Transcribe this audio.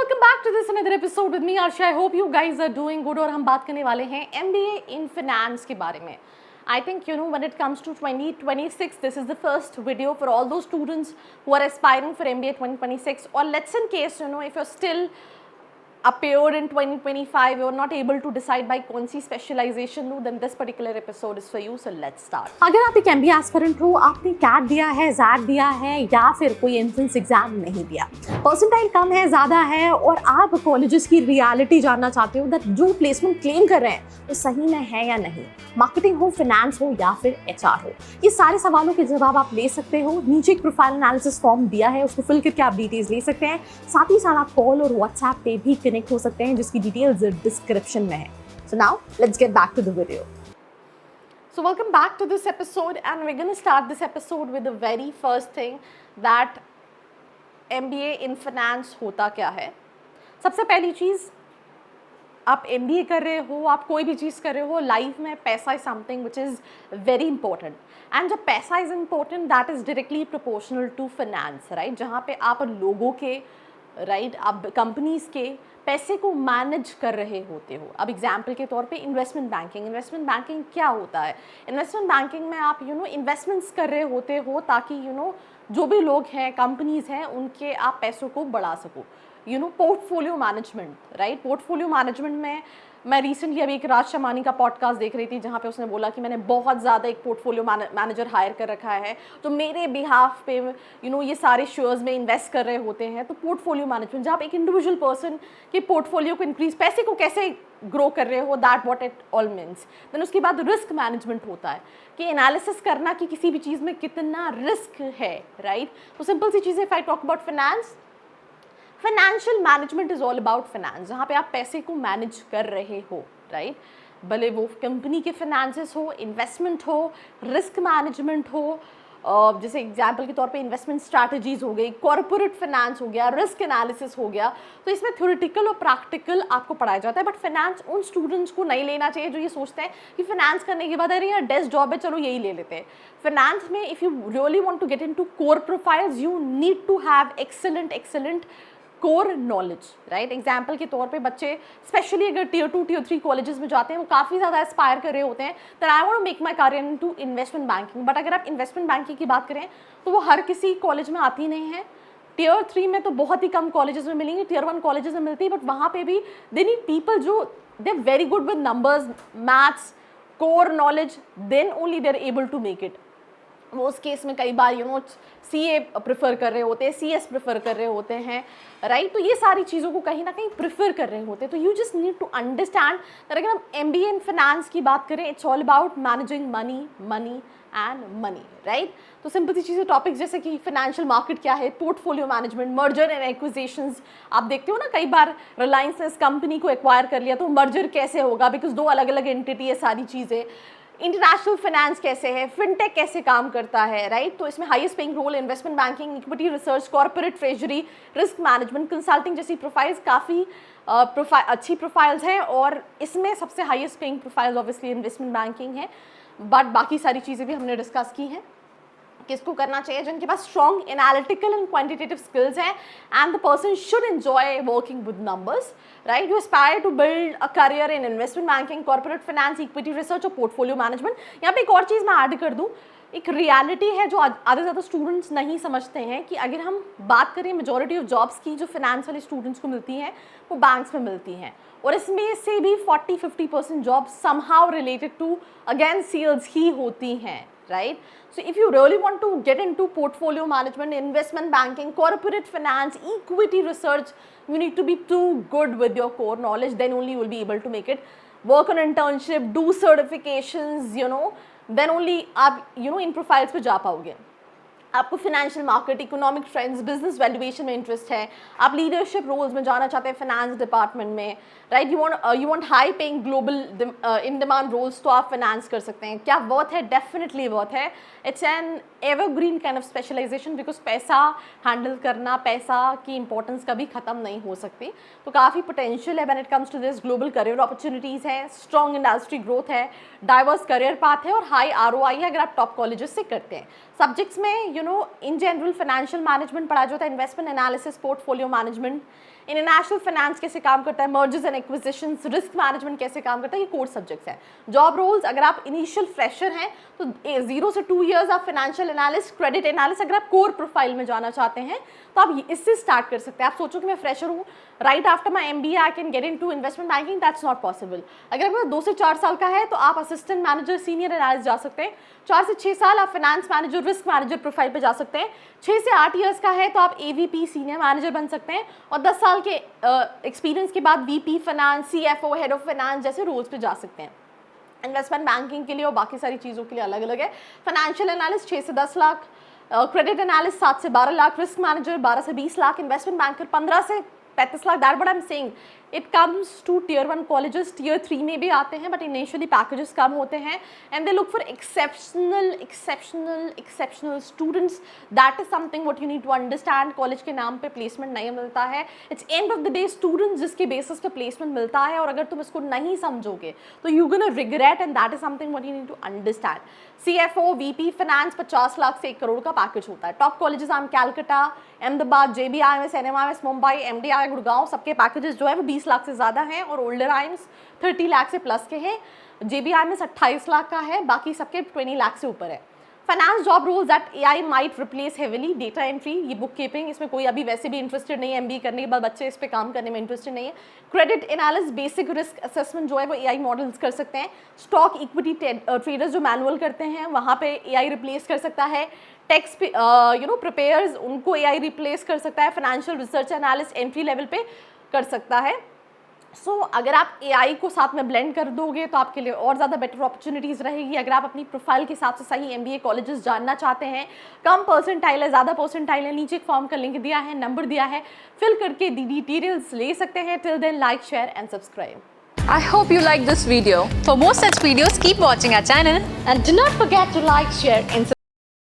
welcome back to this another episode with me Arsha. I hope you guys are doing good. और हम बात करने वाले हैं MBA in Finance के बारे में. I think when it comes to 2026, this is the first video for all those students who are aspiring for MBA 2026. Or let's in case if you're still appeared in 2025, you're not able to decide by कौन सी specialization लूँ, then this particular episode is for you. So let's start. अगर आप एक MBA aspirant हो, आपने cat दिया है, jet दिया है या फिर कोई एंट्रेंस एग्जाम नहीं दिया, परसेंटाइल कम है, ज़्यादा है और आप कॉलेजेस की रियलिटी जानना चाहते हो दैट जो प्लेसमेंट क्लेम कर रहे हैं वो सही में है या नहीं, मार्केटिंग हो, फाइनेंस हो या फिर HR हो, ये सारे सवालों के जवाब आप ले सकते हो. नीचे एक प्रोफाइल एनालिसिस फॉर्म दिया है, उसको फिल करके आप डिटेल्स ले सकते हैं. साथ ही साथ आप कॉल और व्हाट्सएप पे भी कनेक्ट हो सकते हैं जिसकी डिटेल्स डिस्क्रिप्शन में है. So now let's get back to the video. So welcome back to this episode, and we're going to start this episode with the very first thing that MBA in Finance होता क्या है. सबसे पहली चीज़, आप MBA कर रहे हो, आप कोई भी चीज़ कर रहे हो, लाइफ में पैसा is something which is very important. And जब पैसा is important, that is directly proportional to finance, right. जहाँ पे आप लोगों के आप कंपनीज़ के पैसे को मैनेज कर रहे होते हो. अब एग्जाम्पल के तौर पे इन्वेस्टमेंट बैंकिंग क्या होता है. इन्वेस्टमेंट बैंकिंग में आप इन्वेस्टमेंट्स कर रहे होते हो ताकि जो भी लोग हैं, कंपनीज़ हैं, उनके आप पैसों को बढ़ा सको. Portfolio management, right. Portfolio management में मैं रिसेंटली अभी एक राज शमानी का पॉडकास्ट देख रही थी जहाँ पे उसने बोला कि मैंने बहुत ज़्यादा एक पोर्टफोलियो मैनेजर हायर कर रखा है तो मेरे बिहाफ पे ये सारे शेयर्स में इन्वेस्ट कर रहे होते हैं. तो पोर्टफोलियो मैनेजमेंट, जहाँ आप एक इंडिविजुअल पर्सन के पोर्टफोलियो को इंक्रीज, पैसे को कैसे ग्रो कर रहे हो, that what it all means. Then उसके बाद रिस्क मैनेजमेंट होता है कि एनालिसिस करना कि किसी भी चीज़ में कितना रिस्क है, राइट. तो सिंपल सी चीज़ें, if I talk about finance, financial management is all about finance, जहाँ पे आप पैसे को मैनेज कर रहे हो, राइट. भले वो कंपनी के फाइनेंसेस हो, इन्वेस्टमेंट हो, रिस्क मैनेजमेंट हो, जैसे एग्जांपल के तौर पे इन्वेस्टमेंट स्ट्रैटेजीज हो गई, कॉर्पोरेट फाइनेंस हो गया, रिस्क एनालिसिस हो गया. तो इसमें थ्योरेटिकल और प्रैक्टिकल आपको पढ़ाया जाता है. बट फाइनेंस उन स्टूडेंट्स को नहीं लेना चाहिए जो ये सोचते हैं कि फाइनेंस करने के बाद अरे यार डेस्क जॉब है, चलो यही ले लेते हैं. फाइनेंस में if you really want to get into core profiles, you need to have excellent core knowledge, right. Example के तौर पे बच्चे स्पेशली अगर टियर 2 टियर 3 कॉलेजेस में जाते हैं, वो काफ़ी ज़्यादा एस्पायर कर रहे होते हैं that I want to make my career into investment banking. But अगर आप इन्वेस्टमेंट बैंकिंग की बात करें तो वो हर किसी कॉलेज में आती नहीं है. टियर 3 में तो बहुत ही कम कॉलेजेस में मिलेंगी, टियर 1 कॉलेजेस में मिलती है. बट वहाँ पे भी दे नीड पीपल जो they are very good with numbers, maths, core knowledge, then only they are able to make it. वो उस केस में कई बार CA प्रेफर कर रहे होते हैं, CS प्रेफर कर रहे होते हैं, राइट. तो ये सारी चीज़ों को कहीं ना कहीं प्रेफर कर रहे होते हैं. तो you just need to understand that अगर हम MBA इन फाइनेंस की बात करें, it's all about managing money and money, right. तो सिंपल सी चीज़ें, टॉपिक्स जैसे कि फाइनेंशियल मार्केट क्या है, portfolio management, merger and acquisitions. आप देखते हो ना कई बार रिलायंस ने इस कंपनी को एक्वायर कर लिया तो मर्जर कैसे होगा, बिकॉज 2 अलग अलग एंटिटी है, सारी चीज़ें. इंटरनेशनल फाइनेंस कैसे है, फिनटेक कैसे काम करता है, राइट. तो इसमें highest paying role investment banking, equity research, corporate treasury, risk management, consulting जैसी प्रोफाइल्स काफ़ी अच्छी प्रोफाइल्स हैं. और इसमें सबसे highest paying profiles obviously investment banking है. बट बाकी सारी चीज़ें भी हमने डिस्कस की हैं. किसको करना चाहिए, जिनके पास strong analytical and quantitative skills हैं and the person should enjoy working with numbers, right. You aspire to build a career in investment banking, corporate finance, equity research और पोर्टफोलियो मैनेजमेंट. यहाँ पे एक और चीज़ मैं ऐड कर दूँ, एक रियलिटी है जो आधे से ज़्यादा स्टूडेंट्स नहीं समझते हैं कि अगर हम बात करें मेजॉरिटी ऑफ जॉब्स की जो फाइनेंस वाले स्टूडेंट्स को मिलती हैं वो बैंक्स में मिलती हैं. और इसमें से भी 40-50% job somehow related to again sales ही होती हैं, right. So if you really want to get into portfolio management, investment banking, corporate finance, equity research, you need to be too good with your core knowledge, then only you will be able to make it. Work on internship, do certifications, then only आप इन profiles पे जा पाओगे. आपको financial market, economic trends, business valuation में interest है, आप leadership roles में जाना चाहते हैं फाइनेंस डिपार्टमेंट में, right. You want high paying global in demand roles, तो आप फाइनेंस कर सकते हैं. क्या वर्थ है? डेफिनेटली वर्थ है. It's an evergreen kind of specialisation, because पैसा हैंडल करना, पैसा की इंपॉर्टेंस कभी ख़त्म नहीं हो सकती. तो काफ़ी पोटेंशियल है when it comes to this. Global career opportunities है, स्ट्रॉन्ग इंडस्ट्री ग्रोथ है, डाइवर्स करियर पाथ है और हाई ROI है अगर आप टॉप कॉलेजेस से करते हैं. सब्जेक्ट्स में इन जनरल फाइनेंशियल मैनेजमेंट पढ़ा जाता है, investment analysis, portfolio management, international finance कैसे काम करता है, mergers and acquisitions, risk management कैसे काम करता है, ये कोर सब्जेक्ट्स हैं। जॉब रोल्स, अगर आप इनिशियल फ्रेशर हैं तो 0 से 2 ईयर्स आप फाइनेंशियल एनालिस्ट, क्रेडिट एनालिस्ट, अगर आप कोर प्रोफाइल में जाना चाहते हैं तो आप इससे स्टार्ट कर सकते हैं। आप सोचो कि मैं फ्रेशर हूँ, right after my MBA I can get into investment banking, that's not possible. अगर आपका 2 से 4 साल का है तो आप असिस्टेंट मैनेजर, सीनियर एनालिस्ट जा सकते हैं। 4 से 6 साल आप finance manager, risk manager profile पे जा सकते हैं। 6 से 8 ईयर्स का है तो आप AVP, सीनियर मैनेजर बन सकते हैं। और 10 साल के एक्सपीरियंस के बाद VP finance, CFO, head of finance जैसे रोल्स पे जा सकते हैं। इन्वेस्टमेंट बैंकिंग के लिए और बाकी सारी चीज़ों के लिए अलग अलग है। फाइनेंशियल एनालिस्ट 6 से 10 लाख, क्रेडिट एनालिस्ट 7 से 12 लाख, रिस्क मैनेजर 12 से 20 लाख, इन्वेस्टमेंट बैंकर 15 से 35 lakh. That what I am saying, it comes to Tier 1 colleges, Tier 3 में भी आते हैं, बट इनिशियली पैकेजेस कम होते हैं and they look for exceptional students. That is something what you need to understand. College के नाम पे प्लेसमेंट नहीं मिलता है, it's end of the day students जिसके बेसिस पे प्लेसमेंट मिलता है, और अगर तुम इसको नहीं समझोगे तो you gonna regret, and that is something what you need to understand. CFO, VP finance 50 lakh से 1 करोड़ का पैकेज होता है। टॉप कॉलेजेस आम Calcutta, Ahmedabad, JBIMS, NMIMS, Mumbai, MDI, Gurgaon, सबके पैकेजेस जो है वो 20 लाख से ज़्यादा हैं, और ओल्डर आइम्स 30 लाख से प्लस के हैं। JBIMS 28 लाख का है, बाकी सबके 20 लाख से ऊपर है। Finance job roles that AI might replace heavily, data entry, ये बुक कीपिंग, इसमें कोई अभी वैसे भी इंटरेस्टेड नहीं है, MBA करने के बाद बच्चे इस पे काम करने में इंटरेस्टेड नहीं है। Credit analyst, basic risk assessment जो है वो AI मॉडल्स कर सकते हैं। स्टॉक इक्विटी ट्रेडर्स जो मैनुअल करते हैं वहाँ पे AI रिप्लेस कर सकता है। टेक्स्ट प्रिपेयर्स, उनको AI रिप्लेस कर सकता है। Financial research analyst entry level पे कर सकता है। अगर आप AI को साथ में ब्लेंड कर दोगे तो आपके लिए और ज़्यादा बेटर अपॉर्चुनिटीज़ रहेगी। अगर आप अपनी प्रोफाइल के हिसाब से सही MBA कॉलेजेस जानना चाहते हैं, कम परसेंटाइल है, ज़्यादा परसेंटाइल है, नीचे एक फॉर्म का लिंक दिया है, नंबर दिया है, फिल करके डिटेल्स ले सकते हैं। Till then like, share and subscribe. I hope you liked this video. For more such videos, keep watching our channel. And do not forget to like, share and subscribe.